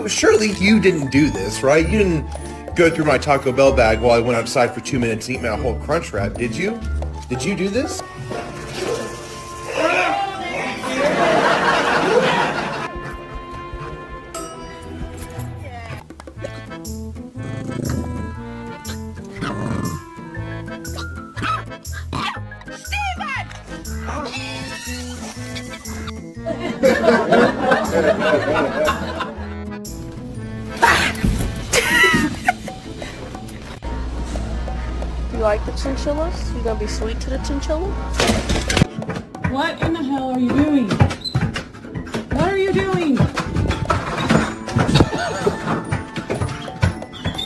Surely you didn't do this, right? You didn't go through my Taco Bell bag while I went outside for 2 minutes and eat my whole Crunch Wrap, did you? Did you do this? You like the chinchillas? You gonna be sweet to the chinchilla? What in the hell are you doing? What are you doing?